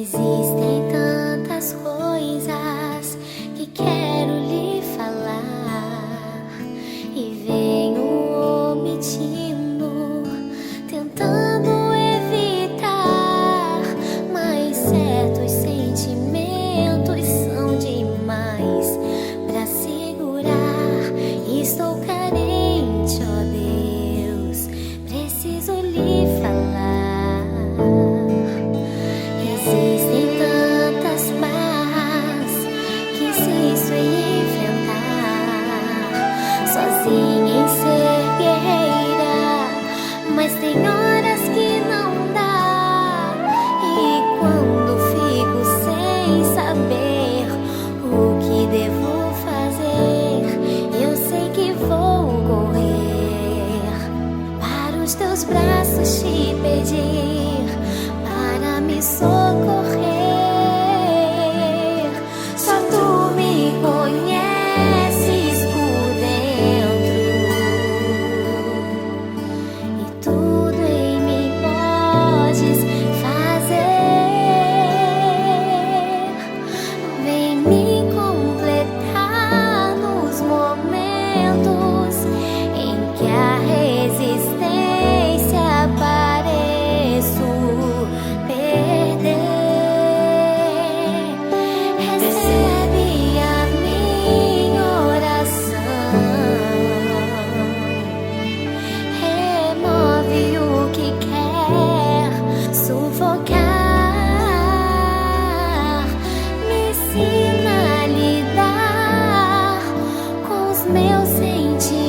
Existem tantas coisas que quero lhe falar e venho omitindo, tentando evitar, mas certos sentimentos são demais pra segurar. Estou carente, ó Deus, preciso lhe falar. Existem tantas barras que insisto em enfrentar, sozinha em ser guerreira, mas tem horas que não dá. E quando fico sem saber o que devo fazer, eu sei que vou correr para os teus braços, te pedir para me socorrer. Só tu me conheces por dentro e tudo em mim podes fazer. Vem me completar nos momentos em que a resistência pareço perder. Recebe a minha oração, remove o que quer sufocar, me ensina a lidar com os meus sentimentos,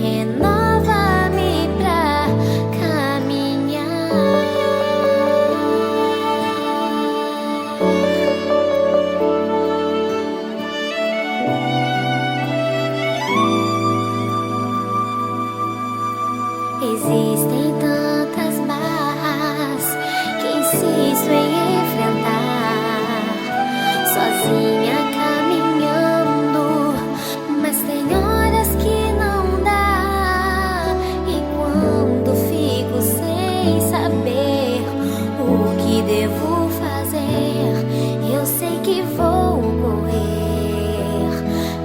renova-me pra caminhar. Existem tantas barras que insisto em enfrentar, sozinha caminhando, mas tem horas que não dá. E quando fico sem saber o que devo fazer, eu sei que vou correr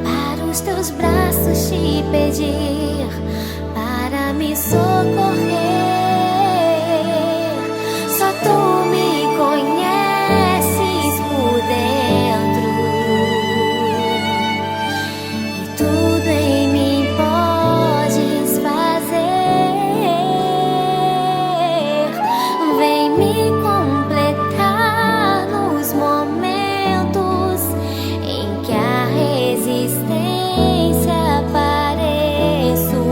para os teus braços, te pedir para me socorrer. Só tu me conheces por dentro e tudo em mim podes fazer. Vem me completar nos momentos em que a resistência pareço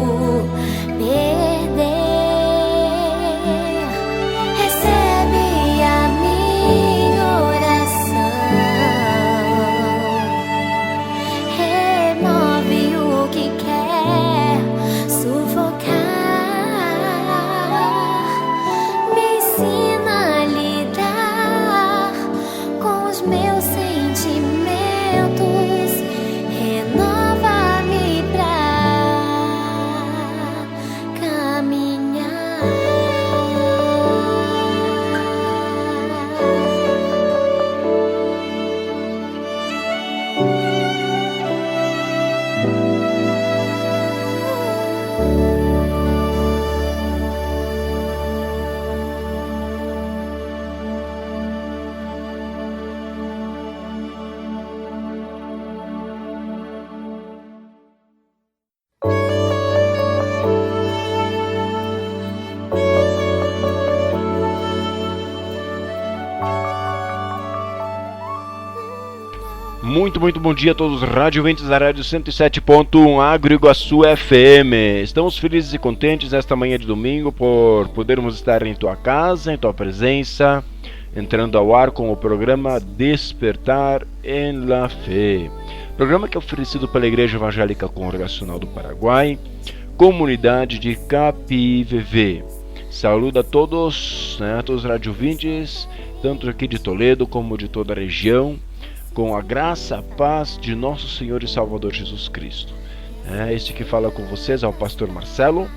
perder. Recebe a minha oração, remove o que quer sufocar, me ensina a lidar com os meus sentimentos, renova-me pra caminhar. Muito bom dia a todos os radiovintes da Rádio 107.1 Agro Iguaçu FM. Estamos felizes e contentes nesta manhã de domingo por podermos estar em tua casa, em tua presença, entrando ao ar com o programa Despertar em la Fé. Programa que é oferecido pela Igreja Evangélica Congregacional do Paraguai, comunidade de Capivevê. Saúdo a todos, todos os radiovintes, tanto aqui de Toledo como de toda a região, com a graça, a paz de nosso Senhor e Salvador Jesus Cristo. Este que fala com vocês é o pastor Marcelo,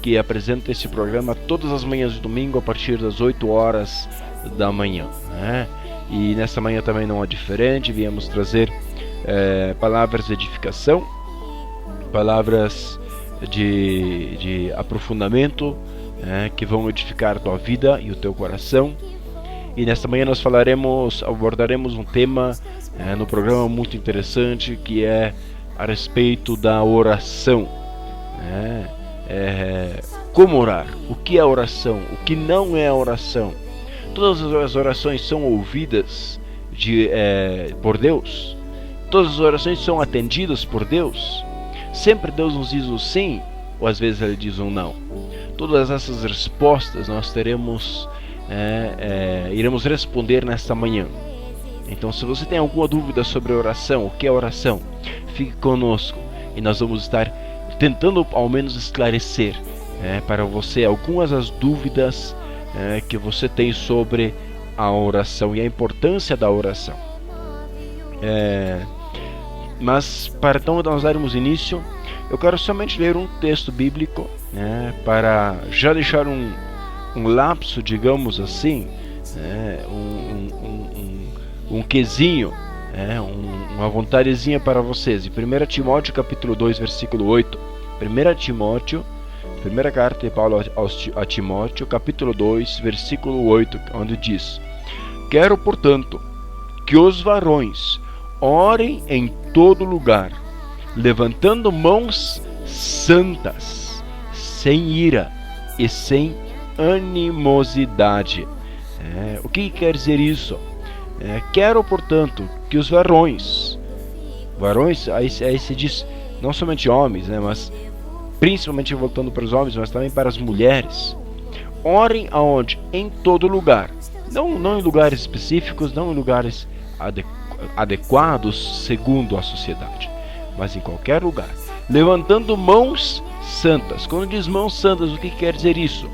que apresenta esse programa todas as manhãs de domingo a partir das 8 horas da manhã, né? E nessa manhã também não é diferente, viemos trazer palavras de edificação, palavras de aprofundamento, que vão edificar a tua vida e o teu coração. E nesta manhã nós abordaremos um tema no programa muito interessante, que é a respeito da oração. Como orar? O que é oração? O que não é oração? Todas as orações são ouvidas por Deus? Todas as orações são atendidas por Deus? Sempre Deus nos diz o sim, ou às vezes Ele diz um não? Todas essas respostas nós iremos responder nesta manhã. Então, se você tem alguma dúvida sobre oração, o que é oração, fique conosco e nós vamos estar tentando ao menos esclarecer para você algumas das dúvidas que você tem sobre a oração e a importância da oração. Mas para então nós darmos início, eu quero somente ler um texto bíblico, para já deixar um lapso, digamos assim, um quesinho, uma vontadezinha para vocês. Em 1 Timóteo capítulo 2, versículo 8, 1 Timóteo, primeira carta de Paulo a Timóteo, capítulo 2, versículo 8, onde diz: quero, portanto, que os varões orem em todo lugar, levantando mãos santas, sem ira e sem animosidade. O que quer dizer isso? Quero, portanto, que os varões, aí se diz não somente homens, mas principalmente voltando para os homens, mas também para as mulheres, orem aonde? Em todo lugar, não em lugares específicos, não em lugares adequados segundo a sociedade, mas em qualquer lugar, levantando mãos santas. Quando diz mãos santas, o que quer dizer isso?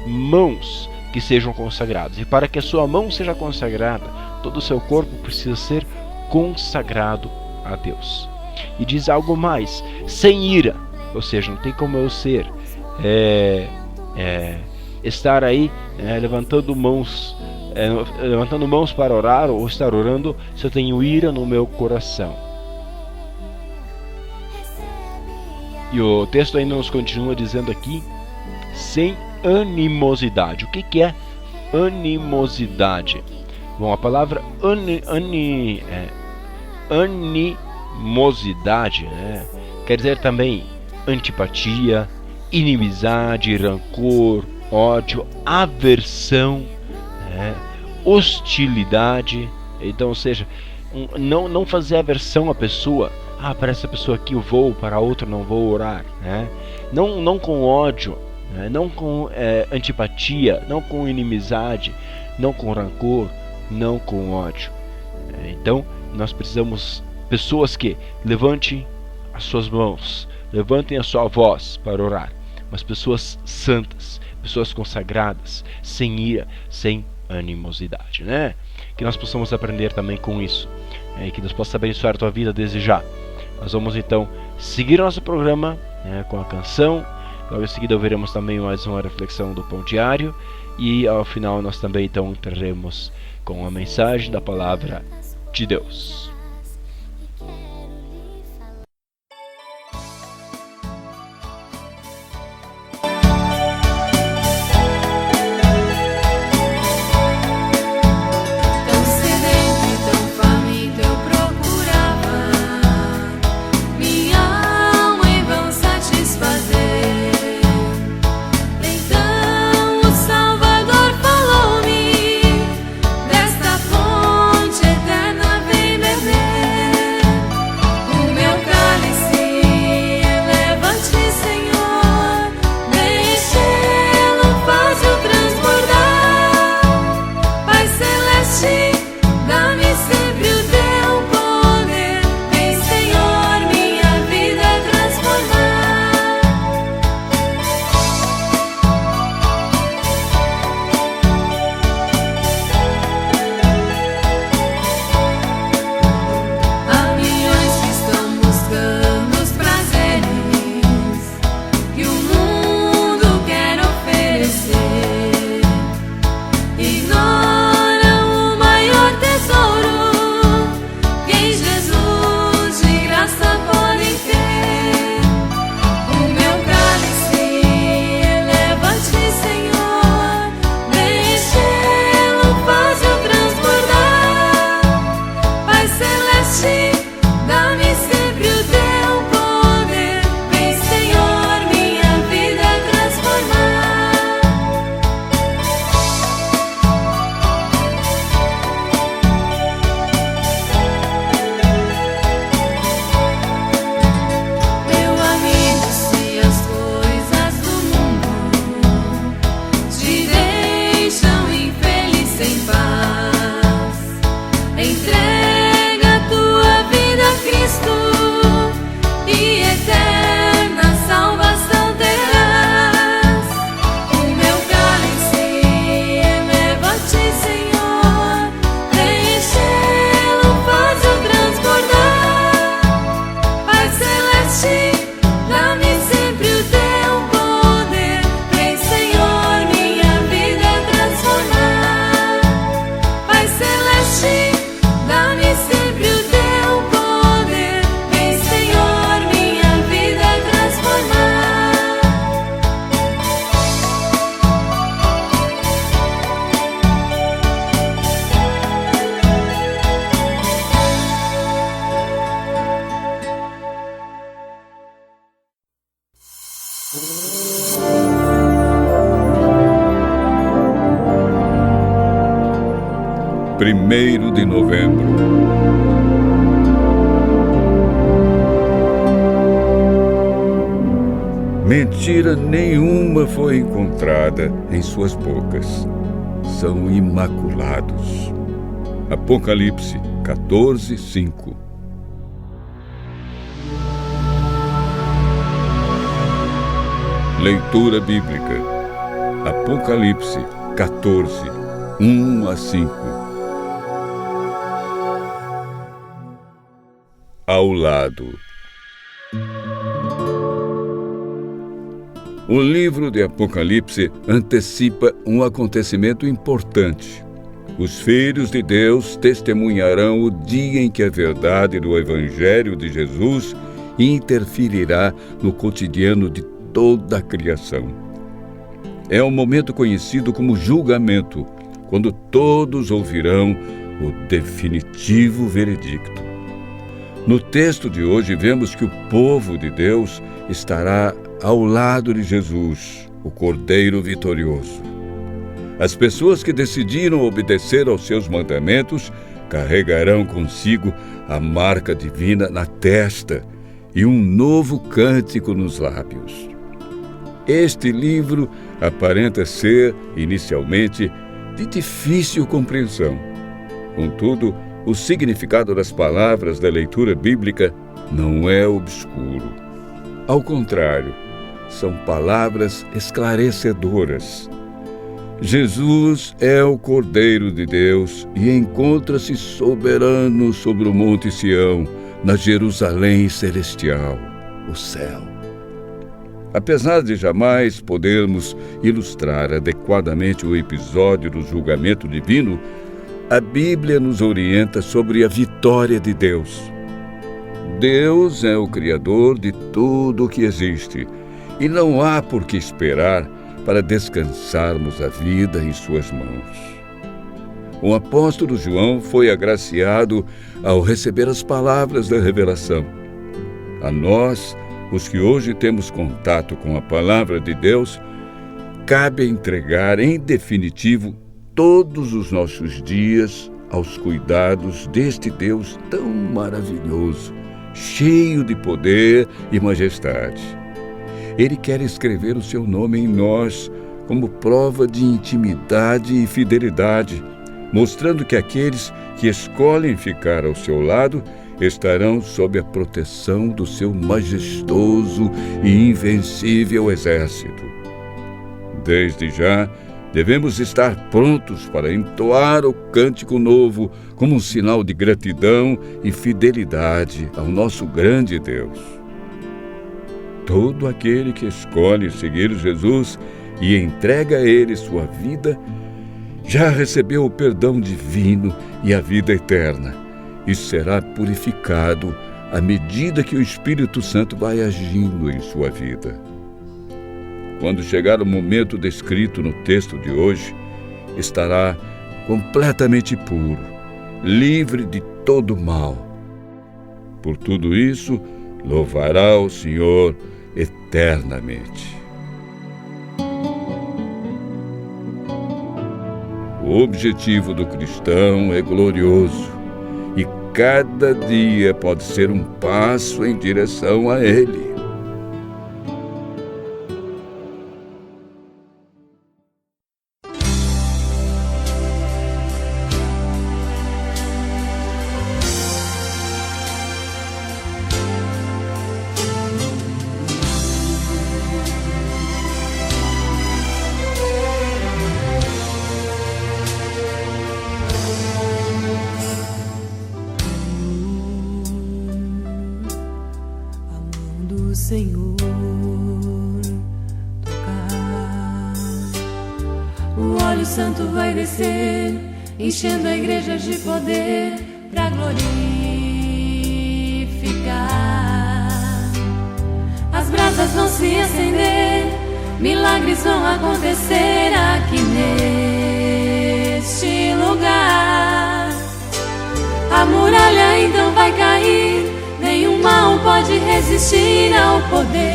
Mãos que sejam consagradas. E para que a sua mão seja consagrada, todo o seu corpo precisa ser consagrado a Deus. E diz algo mais: sem ira, ou seja, não tem como eu ser estar aí levantando mãos para orar, ou estar orando se eu tenho ira no meu coração. E o texto ainda nos continua dizendo aqui: sem animosidade. O que é animosidade? Bom, a palavra animosidade quer dizer também antipatia, inimizade, rancor, ódio, aversão, hostilidade. Então, ou seja, não fazer aversão à pessoa. Para essa pessoa aqui eu vou, para outra não vou orar. Não com ódio, não com antipatia, não com inimizade, não com rancor, não com ódio. Então nós precisamos pessoas que levantem as suas mãos, levantem a sua voz para orar, mas pessoas santas, pessoas consagradas, sem ira, sem animosidade, Que nós possamos aprender também com isso, e que Deus possa abençoar a tua vida desde já. Nós vamos então seguir nosso programa com a canção. Logo em seguida veremos também mais uma reflexão do Pão Diário, e ao final nós também então entraremos com a mensagem da palavra de Deus. Desta fonte eterna vem beber. 1º de novembro. Mentira nenhuma foi encontrada em suas bocas. São imaculados. Apocalipse 14:5. Leitura bíblica. Apocalipse 14:1-5. Ao lado. O livro de Apocalipse antecipa um acontecimento importante. Os filhos de Deus testemunharão o dia em que a verdade do Evangelho de Jesus interferirá no cotidiano de toda a criação. É um momento conhecido como julgamento, quando todos ouvirão o definitivo veredicto. No texto de hoje, vemos que o povo de Deus estará ao lado de Jesus, o Cordeiro vitorioso. As pessoas que decidiram obedecer aos seus mandamentos carregarão consigo a marca divina na testa e um novo cântico nos lábios. Este livro aparenta ser, inicialmente, de difícil compreensão. Contudo, o significado das palavras da leitura bíblica não é obscuro. Ao contrário, são palavras esclarecedoras. Jesus é o Cordeiro de Deus e encontra-se soberano sobre o Monte Sião, na Jerusalém celestial, o céu. Apesar de jamais podermos ilustrar adequadamente o episódio do julgamento divino, a Bíblia nos orienta sobre a vitória de Deus. Deus é o Criador de tudo o que existe, e não há por que esperar para descansarmos a vida em suas mãos. O apóstolo João foi agraciado ao receber as palavras da revelação. A nós, os que hoje temos contato com a palavra de Deus, cabe entregar em definitivo todos os nossos dias aos cuidados deste Deus tão maravilhoso, cheio de poder e majestade. Ele quer escrever o seu nome em nós como prova de intimidade e fidelidade, mostrando que aqueles que escolhem ficar ao seu lado estarão sob a proteção do seu majestoso e invencível exército. Desde já, devemos estar prontos para entoar o cântico novo como um sinal de gratidão e fidelidade ao nosso grande Deus. Todo aquele que escolhe seguir Jesus e entrega a Ele sua vida, já recebeu o perdão divino e a vida eterna, e será purificado à medida que o Espírito Santo vai agindo em sua vida. Quando chegar o momento descrito no texto de hoje, estará completamente puro, livre de todo mal. Por tudo isso, louvará o Senhor eternamente. O objetivo do cristão é glorioso e cada dia pode ser um passo em direção a Ele. Senhor tocar. O óleo santo vai descer, enchendo a igreja de poder pra glorificar. As brasas vão se acender, milagres vão acontecer aqui neste lugar. A muralha então vai cair, nenhum mal pode resistir ao poder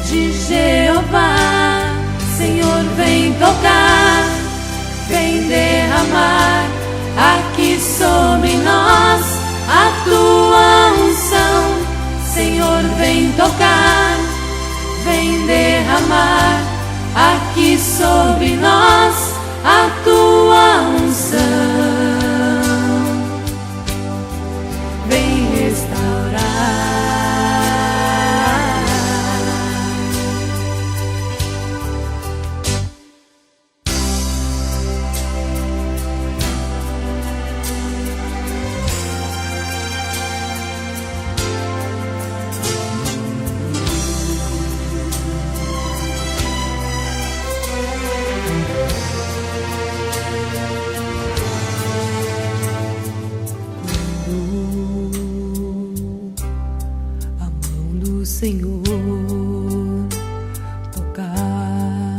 de Jeová. Senhor, vem tocar, vem derramar vem tocar, vem derramar aqui sobre nós a tua unção. Vem restaurar. Senhor, tocar,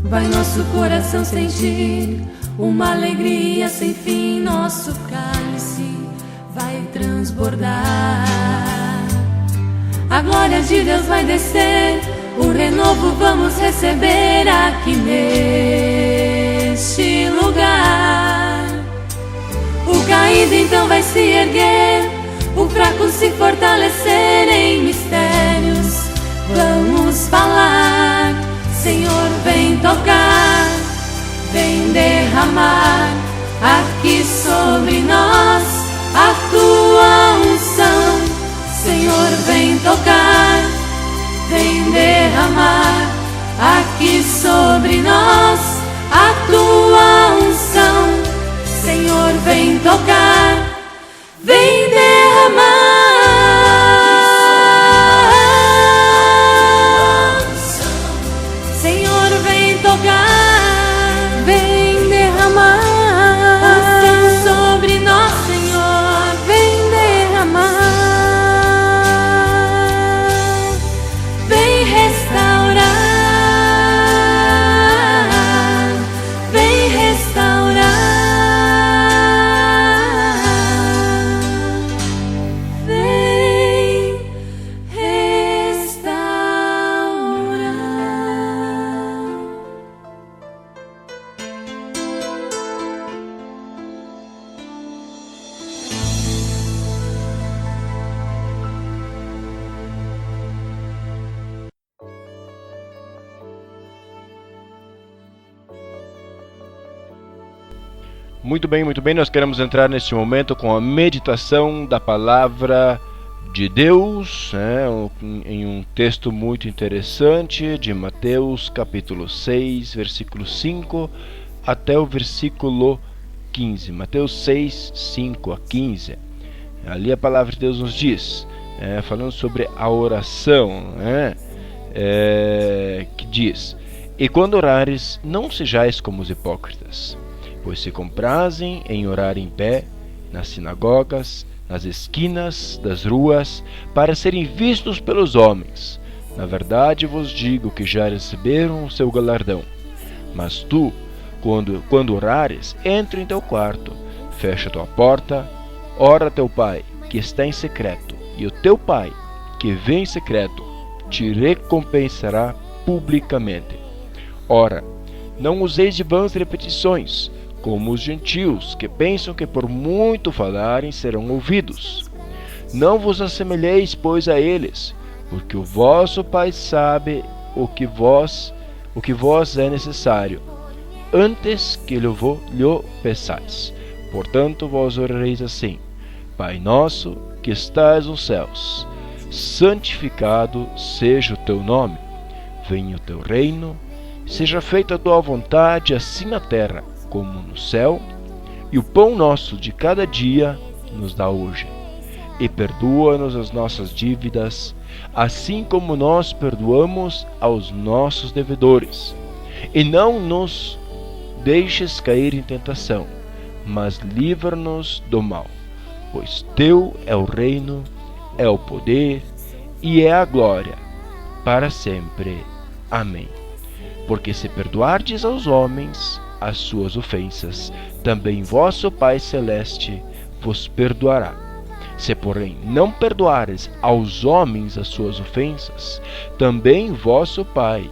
vai nosso coração sentir uma alegria sem fim, nosso cálice vai transbordar. A glória de Deus vai descer, o renovo vamos receber aqui neste lugar. O caído então vai se erguer, o fraco se fortalecer em mistérios. Vamos falar, Senhor, vem tocar, vem derramar aqui sobre nós a tua unção. Senhor, vem tocar, vem derramar aqui sobre nós a tua unção. Senhor, vem tocar, vem derramar. Senhor, vem tocar, vem derramar unção sobre nós, Senhor, vem derramar, vem restaurar, vem restaurar. Muito bem, nós queremos entrar neste momento com a meditação da palavra de Deus, em um texto muito interessante de Mateus capítulo 6, versículo 5 até o versículo 15. Mateus 6, 5 a 15. Ali a palavra de Deus nos diz, falando sobre a oração, que diz: E quando orares, não sejais como os hipócritas, pois se comprazem em orar em pé, nas sinagogas, nas esquinas das ruas, para serem vistos pelos homens. Na verdade vos digo que já receberam o seu galardão. Mas tu, quando orares, entra em teu quarto, fecha tua porta, ora a teu pai, que está em secreto, e o teu pai, que vem em secreto, te recompensará publicamente. Ora, não useis de vãs repetições, como os gentios, que pensam que por muito falarem serão ouvidos. Não vos assemelheis, pois, a eles, porque o vosso Pai sabe o que vos é necessário, antes que lhe peçais. Portanto, vós orareis assim: Pai nosso, que estás nos céus, santificado seja o teu nome. Venha o teu reino, seja feita a tua vontade, assim na terra como no céu, e o pão nosso de cada dia nos dá hoje. E perdoa-nos as nossas dívidas, assim como nós perdoamos aos nossos devedores. E não nos deixes cair em tentação, mas livra-nos do mal. Pois teu é o reino, é o poder e é a glória, para sempre. Amém. Porque se perdoardes aos homens as suas ofensas, também vosso Pai Celeste vos perdoará. Se, porém, não perdoares aos homens as suas ofensas, também vosso Pai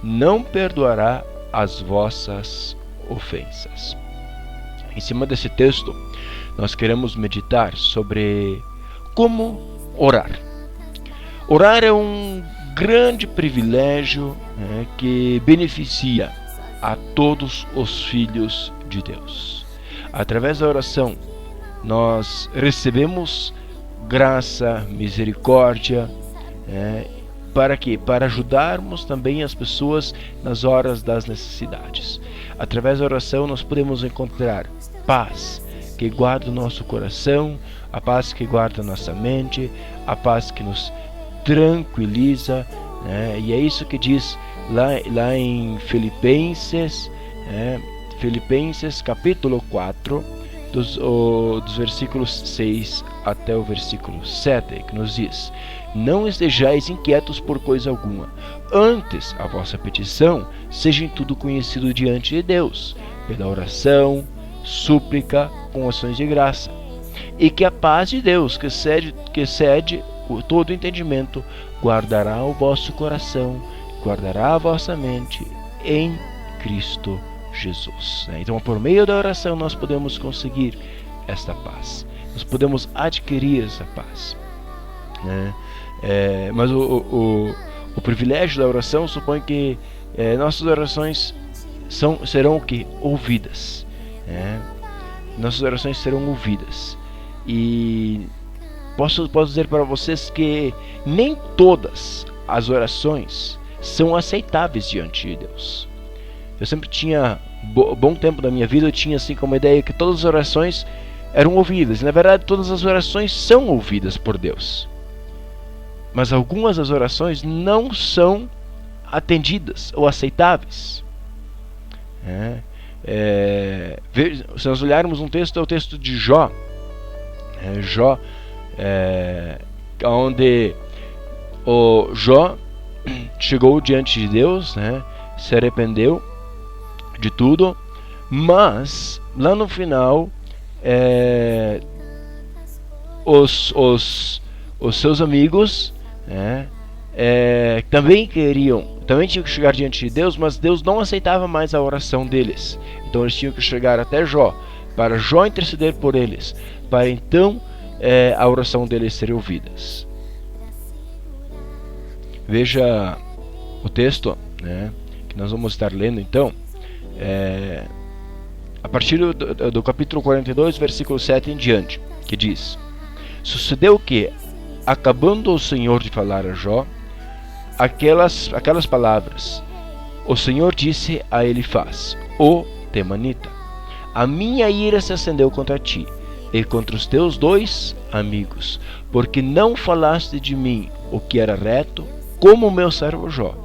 não perdoará as vossas ofensas. Em cima desse texto, nós queremos meditar sobre como orar. Orar é um grande privilégio, né, que beneficia a todos os filhos de Deus. Através da oração, nós recebemos graça, misericórdia, para quê? Para ajudarmos também as pessoas nas horas das necessidades. Através da oração nós podemos encontrar paz que guarda o nosso coração, a paz que guarda a nossa mente, a paz que nos tranquiliza, e é isso que diz lá em Filipenses, Filipenses capítulo 4, dos versículos 6 até o versículo 7, que nos diz: não estejais inquietos por coisa alguma, antes a vossa petição seja em tudo conhecido diante de Deus, pela oração, súplica, com ações de graça, e que a paz de Deus, que excede todo entendimento, guardará o vosso coração, guardará a vossa mente em Cristo Jesus. Então, por meio da oração, nós podemos conseguir esta paz, nós podemos adquirir essa paz, mas o privilégio da oração supõe que nossas orações serão o quê? Ouvidas. Nossas orações serão ouvidas. E posso dizer para vocês que nem todas as orações são aceitáveis diante de Deus. Eu sempre tinha, bom tempo da minha vida, eu tinha assim como ideia que todas as orações eram ouvidas. E, na verdade, todas as orações são ouvidas por Deus. Mas algumas das orações não são atendidas ou aceitáveis. Se nós olharmos um texto, é o texto de Jó. Jó, onde o Jó chegou diante de Deus, se arrependeu de tudo, mas lá no final os seus amigos também tinham que chegar diante de Deus, mas Deus não aceitava mais a oração deles. Então eles tinham que chegar até Jó, para Jó interceder por eles, para então a oração deles ser ouvidas. Veja o texto, que nós vamos estar lendo então, a partir do capítulo 42, versículo 7 em diante, que diz: sucedeu que, acabando o Senhor de falar a Jó aquelas palavras, o Senhor disse a Elifaz, o temanita: a minha ira se acendeu contra ti e contra os teus 2 amigos, porque não falaste de mim o que era reto, como o meu servo Jó.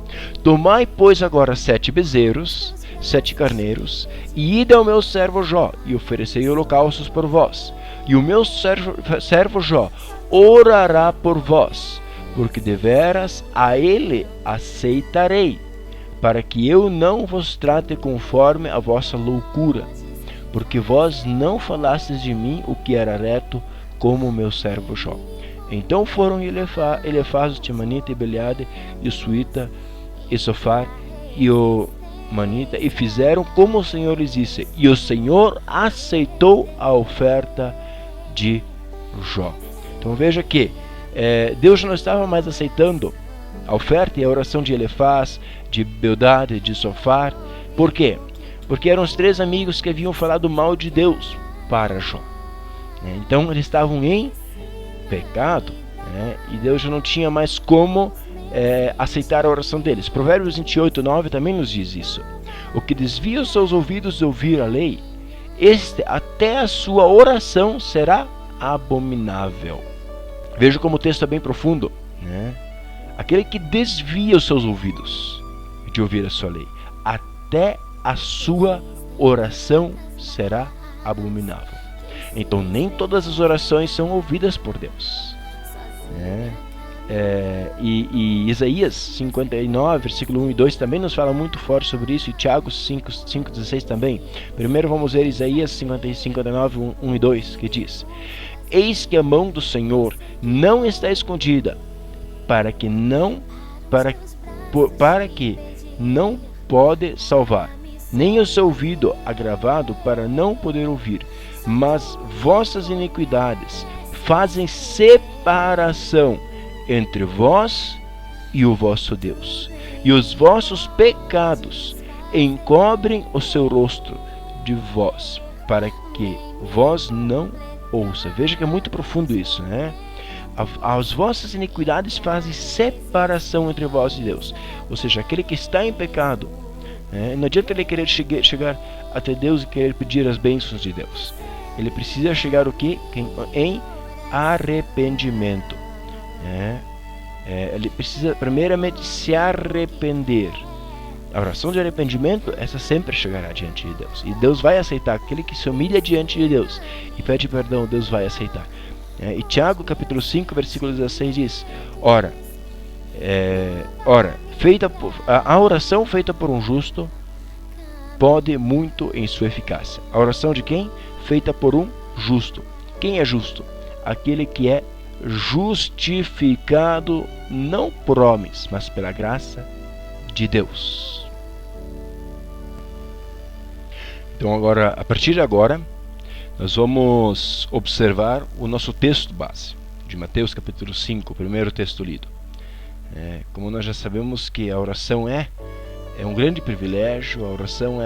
Tomai, pois, agora 7 bezerros, 7 carneiros, e ide ao meu servo Jó, e oferecei holocaustos por vós. E o meu servo Jó orará por vós, porque deveras a ele aceitarei, para que eu não vos trate conforme a vossa loucura, porque vós não falastes de mim o que era reto, como o meu servo Jó. Então foram Elifaz, o temanita, e Beliade, e o suíta, e Sofar, e o manita, e fizeram como o Senhor lhes disse, e o Senhor aceitou a oferta de Jó. Então veja que Deus não estava mais aceitando a oferta e a oração de Elifaz, de Bildade, de Sofar. Por quê? Porque eram os 3 amigos que haviam falado mal de Deus para Jó. Então eles estavam em pecado, e Deus já não tinha mais como aceitar a oração deles. Provérbios 28:9 também nos diz isso: o que desvia os seus ouvidos de ouvir a lei, até a sua oração será abominável. Veja como o texto é bem profundo, aquele que desvia os seus ouvidos de ouvir a sua lei, até a sua oração será abominável. Então nem todas as orações são ouvidas por Deus. E Isaías 59, versículo 1 e 2 também nos fala muito forte sobre isso, e Tiago 5:16 também. Primeiro vamos ver Isaías 59, 1 e 2, que diz: eis que a mão do Senhor não está escondida, para que não pode salvar, nem o seu ouvido agravado para não poder ouvir, mas vossas iniquidades fazem separação entre vós e o vosso Deus, e os vossos pecados encobrem o seu rosto de vós, para que vós não ouça. Veja que é muito profundo isso, né? As vossas iniquidades fazem separação entre vós e Deus. Ou seja, aquele que está em pecado, não adianta ele querer chegar até Deus e querer pedir as bênçãos de Deus. Ele precisa chegar o quê? Em arrependimento. Ele precisa primeiramente se arrepender. A oração de arrependimento, essa sempre chegará diante de Deus. E Deus vai aceitar. Aquele que se humilha diante de Deus e pede perdão, Deus vai aceitar. E Tiago, capítulo 5, versículo 16 diz: Ora, a oração feita por um justo pode muito em sua eficácia. A oração de quem? Feita por um justo. Quem é justo? Aquele que é justificado não por homens, mas pela graça de Deus. Então agora, a partir de agora, nós vamos observar o nosso texto base de Mateus capítulo 5, o primeiro texto lido. Como nós já sabemos que a oração é um grande privilégio, a oração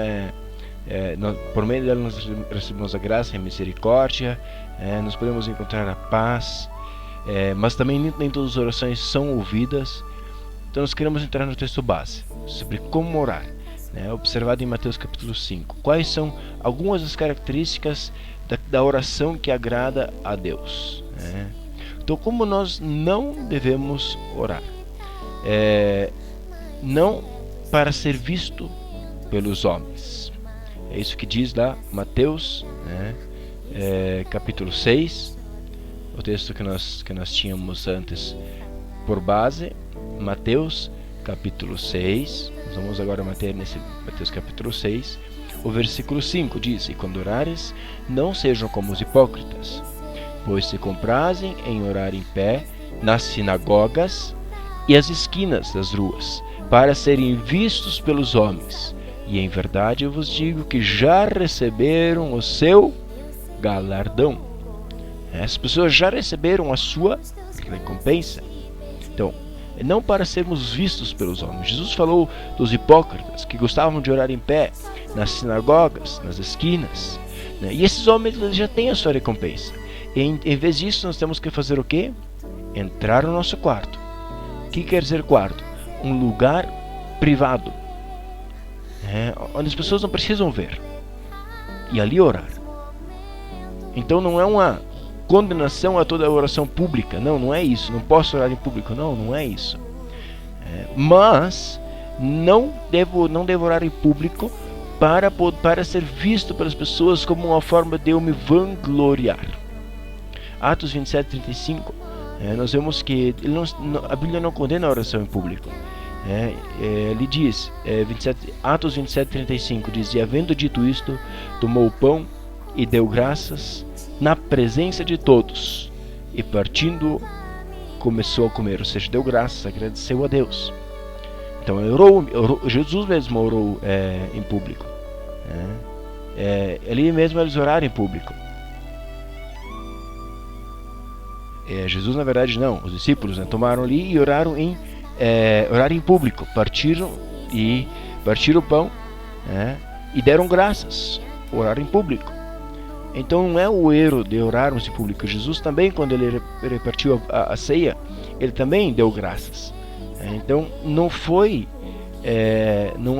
por meio dela nós recebemos a graça e a misericórdia, nós podemos encontrar a paz, mas também nem todas as orações são ouvidas. Então nós queremos entrar no texto base, sobre como orar, observado em Mateus capítulo 5. Quais são algumas das características da oração que agrada a Deus. Então, como nós não devemos orar? Não para ser visto pelos homens. É isso que diz lá Mateus, capítulo 6, o texto que nós tínhamos antes por base. Mateus capítulo 6, nós vamos agora manter nesse Mateus capítulo 6, o versículo 5 diz: E quando orares, não sejam como os hipócritas, pois se comprazem em orar em pé nas sinagogas e as esquinas das ruas, para serem vistos pelos homens. E em verdade eu vos digo que já receberam o seu galardão. As pessoas já receberam a sua recompensa. Então, não para sermos vistos pelos homens. Jesus falou dos hipócritas que gostavam de orar em pé nas sinagogas, nas esquinas, e esses homens já têm a sua recompensa. E em vez disso, nós temos que fazer o quê? Entrar no nosso quarto. O que quer dizer quarto? Um lugar privado, onde as pessoas não precisam ver, e ali orar. Então não é uma condenação a toda a oração pública. Não é isso. Não posso orar em público. Não é isso. Mas não devo orar em público para ser visto pelas pessoas como uma forma de eu me vangloriar. Atos 27:35, nós vemos que a Bíblia não condena a oração em público. Ele diz, Atos 27:35 diz: E havendo dito isto, tomou o pão e deu graças na presença de todos, e partindo começou a comer. Ou seja, deu graças, agradeceu a Deus. Então orou, Jesus mesmo orou em público. Ali mesmo eles oraram em público. Jesus, na verdade, não. Os discípulos tomaram ali e oraram em público. Partiram o pão, e deram graças. Oraram em público. Então não é o erro de orarmos em público. Jesus também, quando ele repartiu a ceia, ele também deu graças. Então não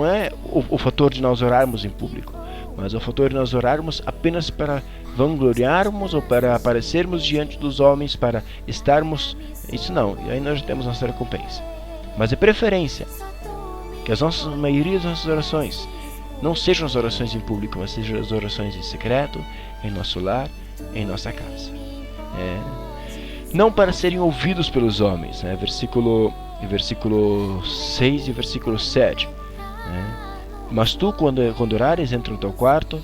é o fator de nós orarmos em público, mas o fator de nós orarmos apenas para vangloriarmos ou para aparecermos diante dos homens, para estarmos. Isso não, e aí nós já temos nossa recompensa. Mas de preferência que a maioria das nossas orações não sejam as orações em público, mas sejam as orações em secreto, em nosso lar, em nossa casa. Não para serem ouvidos pelos homens, versículo 6 e versículo 7. Mas tu, quando orares, entra no teu quarto,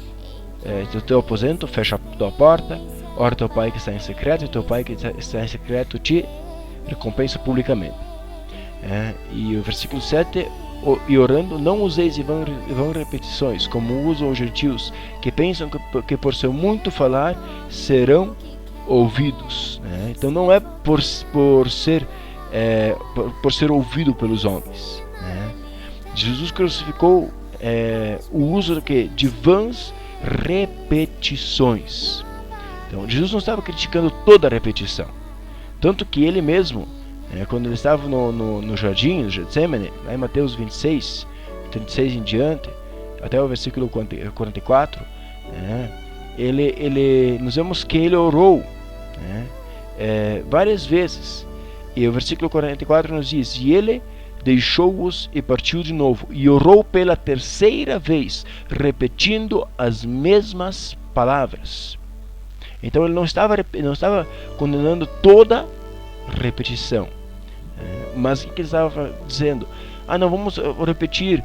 no teu aposento, fecha a tua porta, ora teu pai que está em secreto, e teu pai que está em secreto te recompensa publicamente. E o versículo 7: E orando, não useis e vão repetições, como usam os gentios, que pensam que por seu muito falar serão ouvidos. Então não é por ser por ser ouvido pelos homens, né? Jesus crucificou o uso do quê? De vãs repetições. Então Jesus não estava criticando toda a repetição, tanto que ele mesmo, quando ele estava no jardim, no Getsemane, lá em Mateus 26, 36 em diante, até o versículo 44, nós vemos que ele orou, várias vezes. E o versículo 44 nos diz: e ele deixou-os e partiu de novo, e orou pela terceira vez, repetindo as mesmas palavras. Então ele não estava condenando toda repetição, mas o que ele estava dizendo? Não, vamos repetir,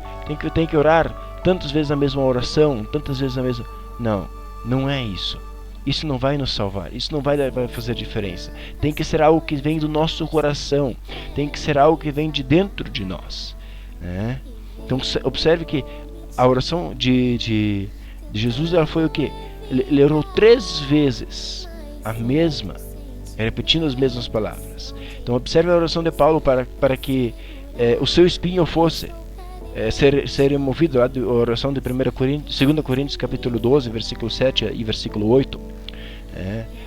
tem que orar tantas vezes a mesma oração, tantas vezes a mesma... Não é isso. Isso não vai nos salvar, isso não vai fazer diferença. Tem que ser algo que vem do nosso coração, tem que ser algo que vem de dentro de nós, né? Então observe que a oração de Jesus, ela foi o quê? Ele orou 3 vezes a mesma, repetindo as mesmas palavras. Então observe a oração de Paulo para que o seu espinho fosse ser removido, lá da oração de 2 Coríntios capítulo 12, versículo 7 e versículo 8.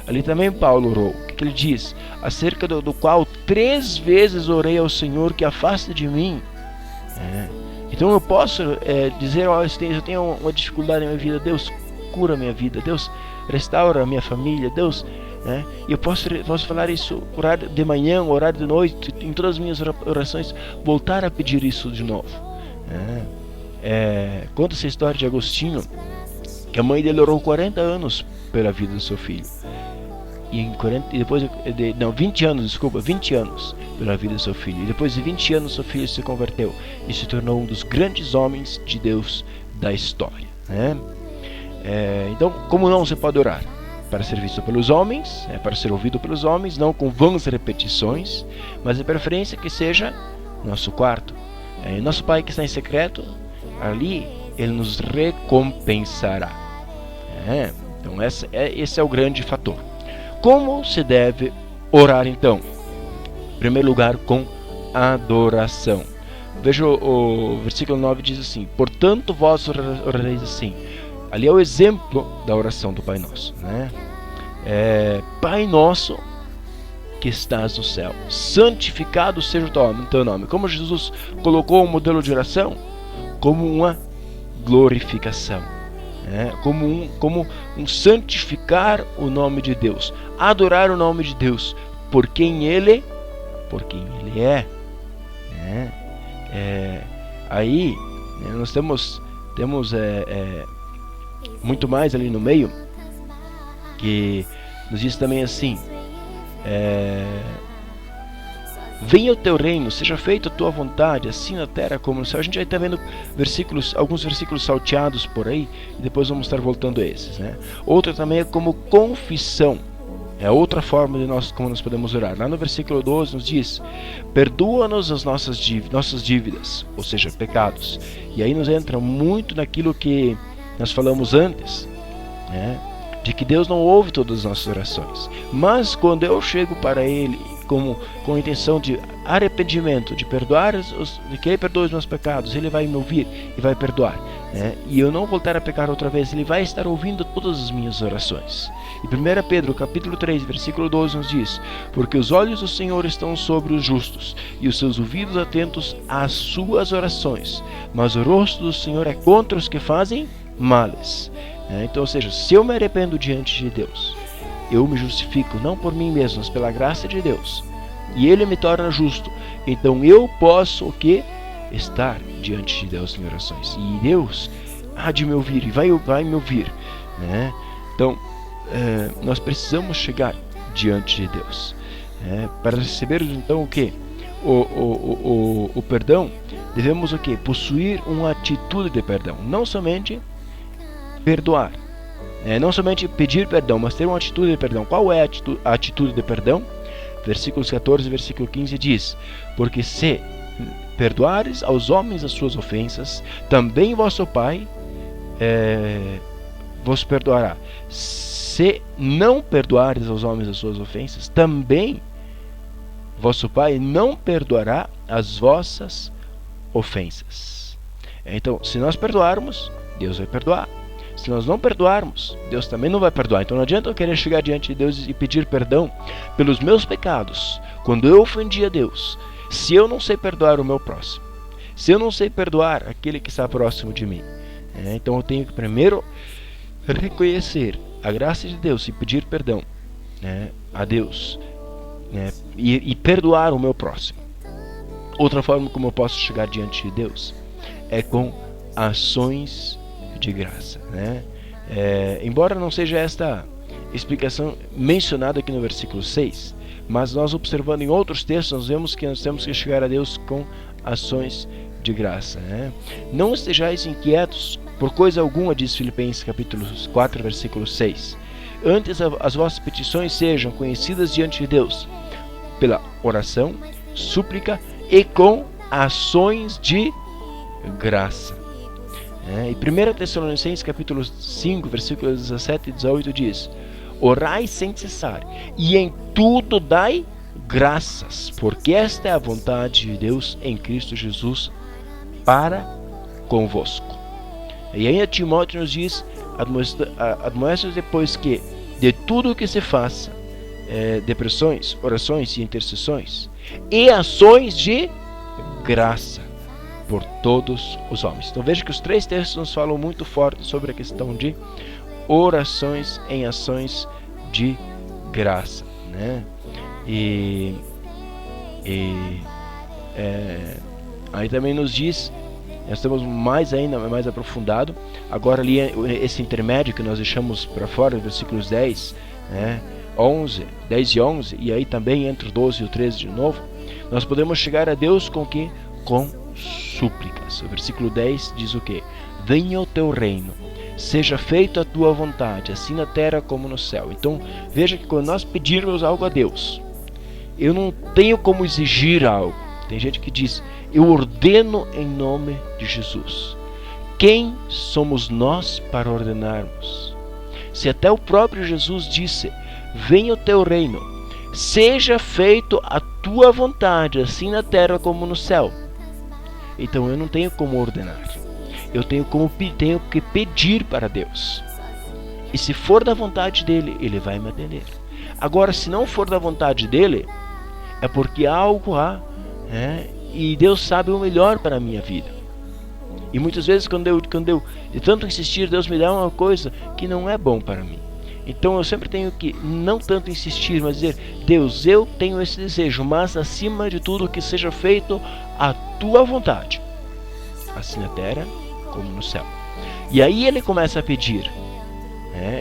Ali também Paulo orou. O que ele diz? Acerca do qual 3 vezes orei ao Senhor que afaste de mim. Então eu posso dizer, eu tenho uma dificuldade na minha vida, Deus cura minha vida, Deus restaura a minha família, Deus... E eu posso falar isso, orar de manhã, orar de noite, em todas as minhas orações, voltar a pedir isso de novo. Conta essa história de Agostinho, que a mãe dele orou 40 anos pela vida do seu filho, e 20 anos pela vida do seu filho, e depois de 20 anos seu filho se converteu e se tornou um dos grandes homens de Deus da história, então, como não se pode orar? Para ser visto pelos homens, para ser ouvido pelos homens, não com vãs repetições, mas de preferência que seja nosso quarto. Nosso Pai que está em secreto, ali Ele nos recompensará. Então esse é o grande fator. Como se deve orar então? Em primeiro lugar, com adoração. Veja o versículo 9, diz assim: portanto vós orareis assim. Ali é o exemplo da oração do Pai Nosso, Pai Nosso que estás no céu, santificado seja o teu nome. Como Jesus colocou o modelo de oração como uma glorificação, como um santificar o nome de Deus, adorar o nome de Deus por quem Ele é. Aí nós temos muito mais ali no meio, que nos diz também assim: venha o teu reino, seja feita a tua vontade, assim na terra como no céu. A gente já está vendo alguns versículos salteados por aí, e depois vamos estar voltando a esses, Outra também é como confissão, é outra forma de como nós podemos orar. Lá no versículo 12 nos diz: perdoa-nos as nossas dívidas, ou seja, pecados. E aí nos entra muito naquilo que nós falamos antes, de que Deus não ouve todas as nossas orações, mas quando eu chego para Ele com a intenção de arrependimento, de que Ele perdoe os meus pecados, Ele vai me ouvir e vai perdoar, e eu não voltar a pecar outra vez, Ele vai estar ouvindo todas as minhas orações. E 1 Pedro capítulo 3, versículo 12 nos diz: porque os olhos do Senhor estão sobre os justos, e os seus ouvidos atentos às suas orações, mas o rosto do Senhor é contra os que fazem males. Então, ou seja, se eu me arrependo diante de Deus, eu me justifico não por mim mesmo, mas pela graça de Deus, e Ele me torna justo. Então eu posso o quê? Estar diante de Deus em orações, e Deus há de me ouvir, e vai me ouvir, Então nós precisamos chegar diante de Deus, para recebermos então o quê? O perdão. Devemos o quê? Possuir uma atitude de perdão, não somente perdoar, não somente pedir perdão, mas ter uma atitude de perdão. Qual é a atitude de perdão? Versículos 14 e versículo 15 diz: porque se perdoares aos homens as suas ofensas, também vosso Pai vos perdoará. Se não perdoares aos homens as suas ofensas, também vosso Pai não perdoará as vossas ofensas. Então, se nós perdoarmos, Deus vai perdoar. Se nós não perdoarmos, Deus também não vai perdoar. Então não adianta eu querer chegar diante de Deus e pedir perdão pelos meus pecados, quando eu ofendi a Deus, se eu não sei perdoar o meu próximo, se eu não sei perdoar aquele que está próximo de mim. Então eu tenho que primeiro reconhecer a graça de Deus e pedir perdão a Deus, e perdoar o meu próximo. Outra forma como eu posso chegar diante de Deus é com ações de graça, embora não seja esta explicação mencionada aqui no versículo 6, mas nós observando em outros textos, nós vemos que nós temos que chegar a Deus com ações de graça. Não estejais inquietos por coisa alguma, diz Filipenses capítulo 4, versículo 6. Antes as vossas petições sejam conhecidas diante de Deus pela oração, súplica e com ações de graça. E 1 Tessalonicenses capítulo 5, versículos 17 e 18 diz: orai sem cessar, e em tudo dai graças, porque esta é a vontade de Deus em Cristo Jesus para convosco. E ainda Timóteo nos diz: admoesta depois que de tudo o que se faça, depressões, orações e intercessões e ações de graça por todos os homens. Então veja que os 3 textos nos falam muito forte sobre a questão de orações em ações de graça, aí também nos diz, nós temos mais aprofundado, agora ali esse intermédio que nós deixamos para fora, versículos 10 e 11, e aí também entre o 12 e o 13 de novo, nós podemos chegar a Deus com que? Com súplicas. O versículo 10 diz o que? Venha o teu reino, seja feita a tua vontade, assim na terra como no céu. Então veja que quando nós pedirmos algo a Deus, eu não tenho como exigir algo. Tem gente que diz: eu ordeno em nome de Jesus. Quem somos nós para ordenarmos? Se até o próprio Jesus disse: venha o teu reino, seja feito a tua vontade, assim na terra como no céu. Então eu não tenho como ordenar, eu tenho que pedir para Deus. E se for da vontade dele, ele vai me atender. Agora, se não for da vontade dele, é porque algo há, e Deus sabe o melhor para a minha vida. E muitas vezes quando eu de tanto insistir, Deus me dá uma coisa que não é bom para mim. Então eu sempre tenho que não tanto insistir, mas dizer: Deus, eu tenho esse desejo, mas acima de tudo que seja feito a tua vontade, assim na terra como no céu. E aí ele começa a pedir.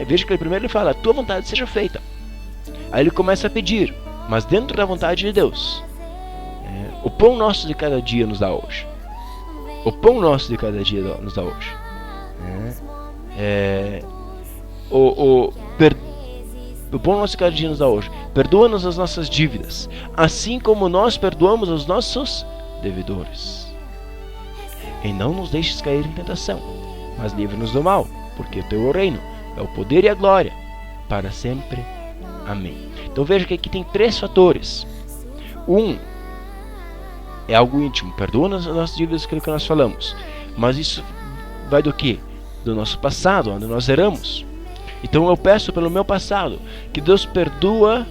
Veja que primeiro ele fala: a tua vontade seja feita. Aí ele começa a pedir, mas dentro da vontade de Deus. O pão nosso de cada dia nos dá hoje. O pão nosso de cada dia nos dá hoje. O pão nosso de cada dia nos dá hoje. Perdoa-nos as nossas dívidas, assim como nós perdoamos os nossos devedores. E não nos deixes cair em tentação, mas livra-nos do mal, porque o teu reino é o poder e a glória para sempre. Amém. Então veja que aqui tem 3 fatores. É algo íntimo, perdoa-nos as nossas dívidas, aquilo que nós falamos. Mas isso vai do quê? Do nosso passado, onde nós erramos. Então eu peço pelo meu passado, que Deus perdoa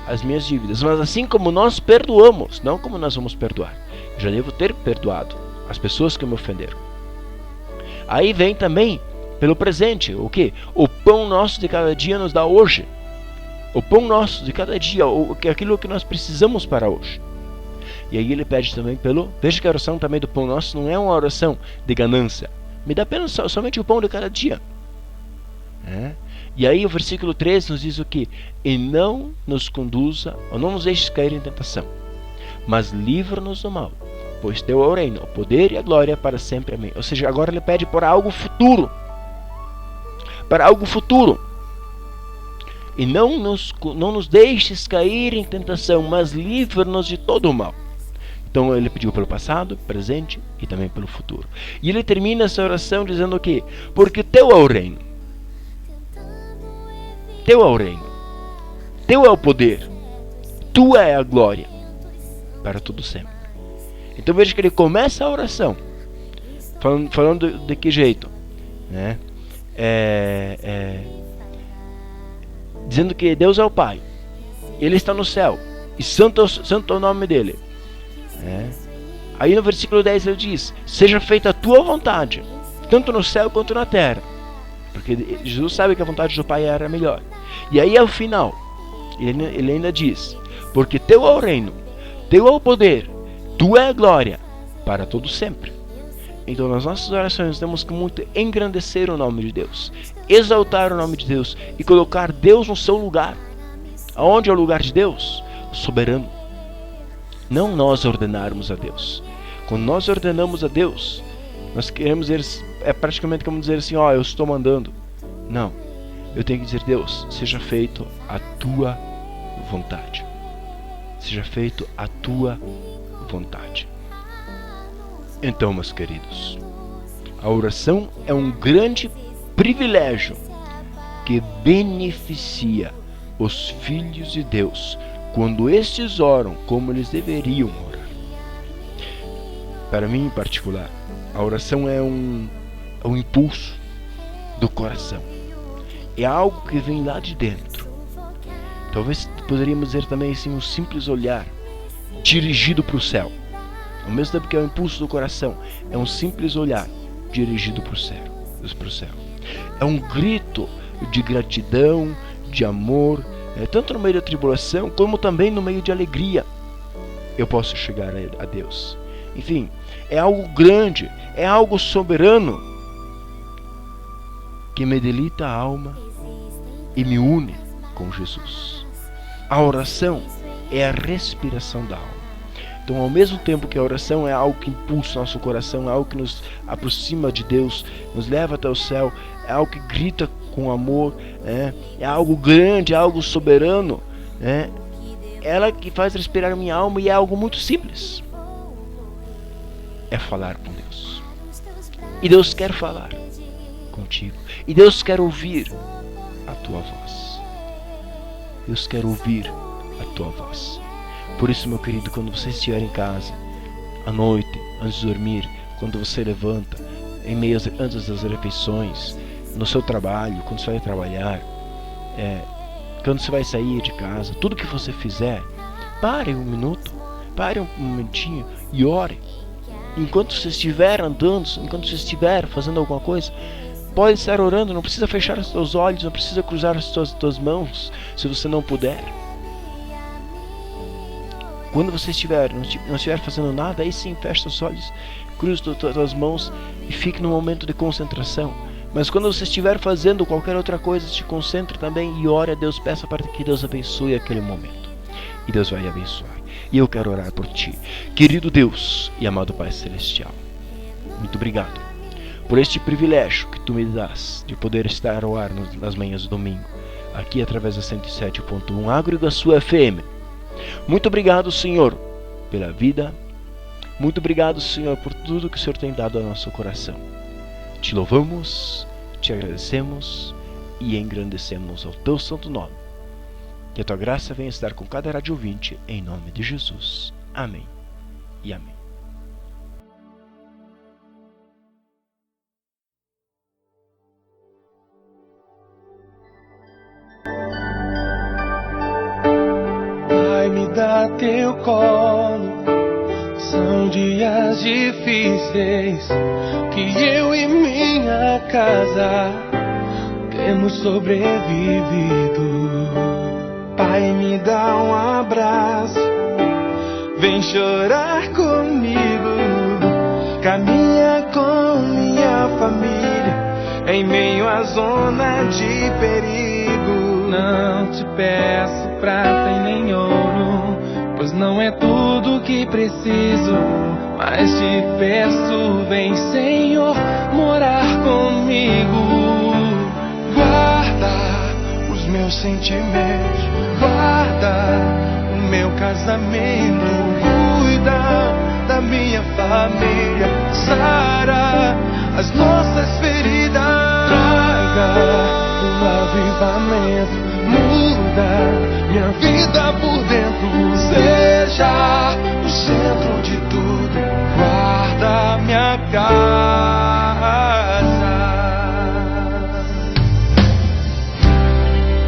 as minhas dívidas. Mas assim como nós perdoamos, não como nós vamos perdoar. Eu já devo ter perdoado as pessoas que me ofenderam. Aí vem também pelo presente, o quê? O pão nosso de cada dia nos dá hoje. O pão nosso de cada dia, aquilo que nós precisamos para hoje. E aí ele pede também pelo... Veja que a oração também do pão nosso não é uma oração de ganância. Me dá apenas somente o pão de cada dia. E aí o versículo 13 nos diz o que? E não nos conduza, ou não nos deixes cair em tentação, mas livra-nos do mal, pois teu é o reino, o poder e a glória para sempre. Amém. Ou seja, agora ele pede por algo futuro. Para algo futuro. E não nos deixes cair em tentação, mas livra-nos de todo o mal. Então ele pediu pelo passado, presente e também pelo futuro. E ele termina essa oração dizendo o quê? Porque teu é o reino. Teu é o reino. Teu é o poder. Tua é a glória para todo sempre. Então veja que ele começa a oração falando de que jeito, né? Dizendo que Deus é o Pai, Ele está no céu e santo é o nome dele, né? Aí no versículo 10 ele diz: seja feita a tua vontade, tanto no céu quanto na terra, porque Jesus sabe que a vontade do Pai era melhor. E aí ao final ele ainda diz: porque teu é o reino, teu é o poder, tua é a glória para todo sempre. Então nas nossas orações temos que muito engrandecer o nome de Deus, exaltar o nome de Deus e colocar Deus no seu lugar. Aonde é o lugar de Deus? O soberano. Não nós ordenarmos a Deus. Quando nós ordenamos a Deus, nós queremos dizer, é praticamente como dizer assim: ó, eu estou mandando. Não, eu tenho que dizer: Deus, seja feito a tua vontade. Seja feito a tua vontade. Então, meus queridos, a oração é um grande privilégio que beneficia os filhos de Deus quando estes oram como eles deveriam orar. Para mim, em particular, a oração é um impulso do coração. É algo que vem lá de dentro. Talvez poderíamos dizer também assim, um simples olhar dirigido para o céu. Ao mesmo tempo que é o impulso do coração, é um simples olhar dirigido para o céu. É um grito de gratidão, de amor, tanto no meio da tribulação, como também no meio de alegria. Eu posso chegar a Deus. Enfim, é algo grande, é algo soberano, que me deleita a alma e me une com Jesus. A oração é a respiração da alma. Então, ao mesmo tempo que a oração é algo que impulsa nosso coração, é algo que nos aproxima de Deus, nos leva até o céu, é algo que grita com amor, é algo grande, é algo soberano, ela que faz respirar minha alma, e é algo muito simples. É falar com Deus. E Deus quer falar contigo. E Deus quer ouvir a tua voz. Deus quer ouvir a tua voz. Por isso, meu querido, quando você estiver em casa, à noite, antes de dormir, quando você levanta, antes das refeições, no seu trabalho, quando você vai trabalhar, quando você vai sair de casa, tudo que você fizer, pare um minuto, pare um momentinho e ore. Enquanto você estiver andando, enquanto você estiver fazendo alguma coisa, pode estar orando, não precisa fechar os seus olhos, não precisa cruzar as tuas mãos, se você não puder. Quando você não estiver fazendo nada, aí sim, feche os olhos, cruze as tuas mãos e fique num momento de concentração. Mas quando você estiver fazendo qualquer outra coisa, se concentre também e ore a Deus, peça para que Deus abençoe aquele momento. E Deus vai abençoar. E eu quero orar por ti, querido Deus e amado Pai Celestial. Muito obrigado por este privilégio que tu me dás de poder estar ao ar nas manhãs do domingo, aqui através da 107.1 Agriguaçu FM. Muito obrigado, Senhor, pela vida. Muito obrigado, Senhor, por tudo que o Senhor tem dado ao nosso coração. Te louvamos, te agradecemos e engrandecemos ao teu santo nome. Que a tua graça venha estar com cada rádio ouvinte, em nome de Jesus. Amém e amém. Pai, me dá teu colo. São dias difíceis que eu e minha casa temos sobrevivido. Pai, me dá um abraço, vem chorar comigo, caminha com minha família em meio à zona de perigo. Não te peço prata e nem ouro, pois não é tudo que preciso, mas te peço, vem Senhor, morar comigo. Guarda os meus sentimentos, guarda o meu casamento, cuida da minha família, sara as nossas feridas, traga um avivamento, muda minha vida por dentro, seja o casa.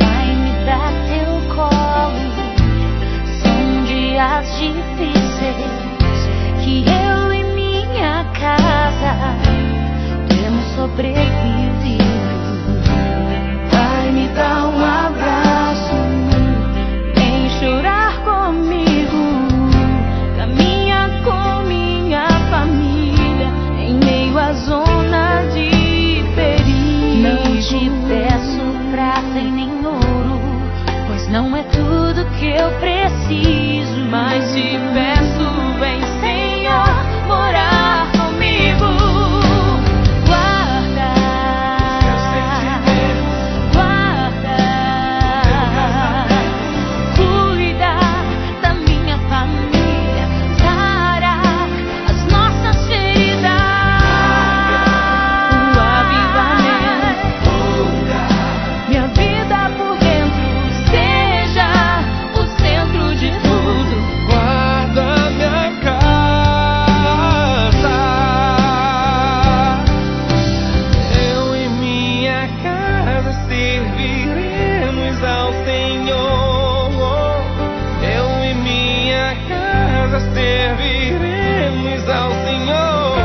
Vai me dar teu colo. São dias difíceis que eu e minha casa temos sobrevivido. Vai me dar um abraço, vem chorar comigo, caminha com minha família em meio à zona de perigo. Não te peço prata e nem ouro, pois não é tudo que eu preciso, mas te peço, vem Senhor, morar comigo. Guarda, cuida da minha família, sara as nossas feridas. O avivamento, minha vida por dentro, seja o centro de tudo. Guarda minha casa. Eu e minha casa serviremos ao Senhor. Eu e minha casa serviremos ao Senhor.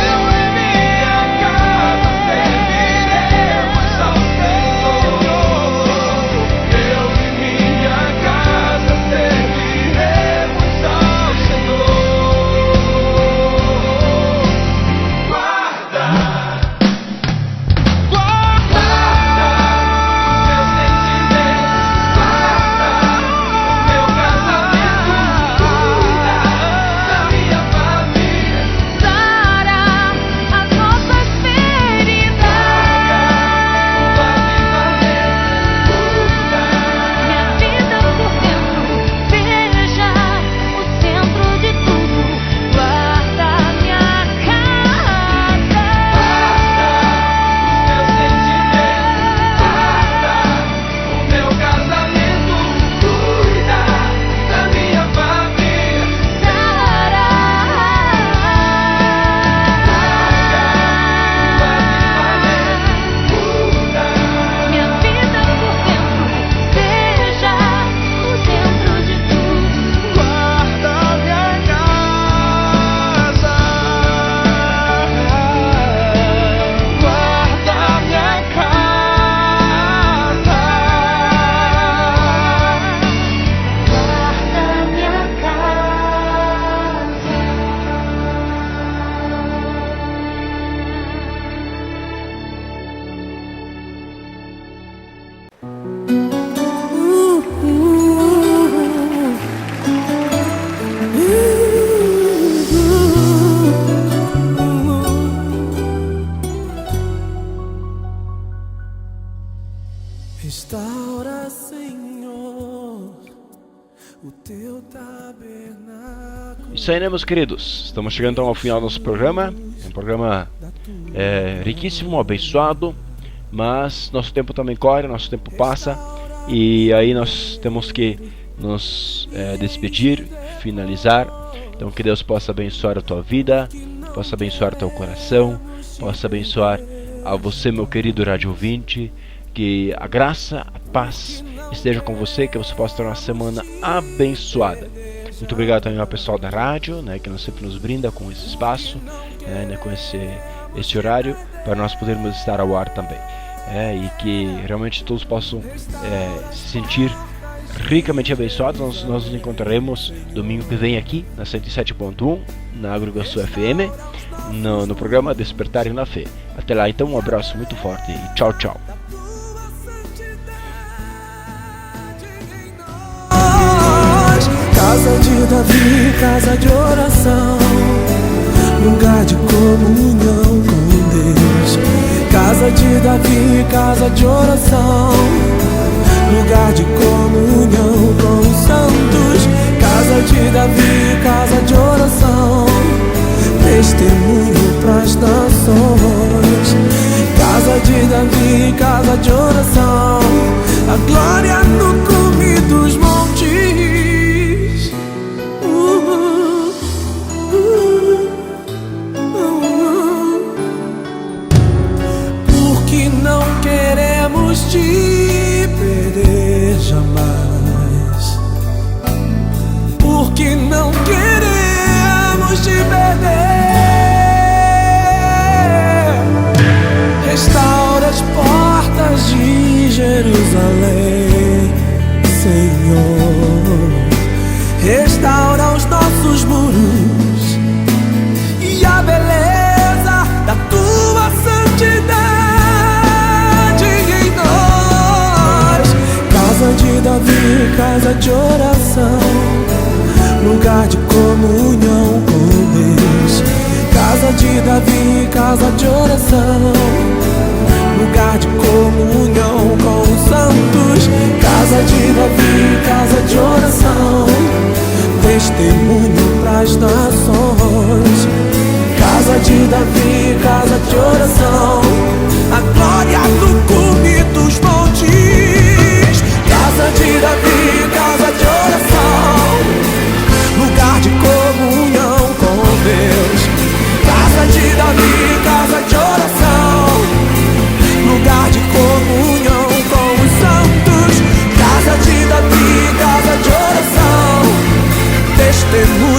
Eu e minha casa serviremos ao Senhor. Eu e minha casa serviremos ao Senhor. Guarda, guarda meus sentimentos, guarda meu casamento, cuida da minha família, Sara as nossas feridas. Minha vida por dentro, seja o centro de tudo. Guarda minha casa. meus sentimentos, guarda o meu casamento, cuida da minha família, Sara minha vida por dentro, seja o centro de tudo. guarda minha casa, guarda minha casa. Guarda minha Restaura, Senhor, o teu tabernáculo. Isso aí, né, meus queridos? Estamos chegando então ao final do nosso programa. É um programa riquíssimo, abençoado. Mas nosso tempo também corre, nosso tempo passa. E aí nós temos que nos despedir, finalizar. Então que Deus possa abençoar a tua vida, possa abençoar teu coração, possa abençoar a você, meu querido rádio ouvinte. Que a graça, a paz esteja com você, que você possa ter uma semana abençoada. Muito obrigado também ao pessoal da rádio, né, que sempre nos brinda com esse espaço, né, com esse horário, para nós podermos estar ao ar também. E que realmente todos possam se sentir ricamente abençoados. Nós nos encontraremos domingo que vem aqui na 107.1, na Agrugaçu FM, no programa Despertar na Fé. Até lá então, um abraço muito forte e tchau, tchau. Casa de Davi, casa de oração, lugar de comunhão com Deus. Casa de Davi, casa de oração, lugar de comunhão com os santos. Casa de Davi, casa de oração, testemunho pras nações. Casa de Davi, casa de oração, a glória no cume dos montes. casa de oração, lugar de comunhão com Deus. Casa de Davi, casa de oração, lugar de comunhão com os santos. Casa de Davi, casa de oração, testemunho pras nações. Casa de Davi, casa de oração, a glória do cume dos montes. Casa de Davi, casa de oração, lugar de comunhão com Deus. Casa de Davi, casa de oração, lugar de comunhão com os santos. Casa de Davi, casa de oração, testemunho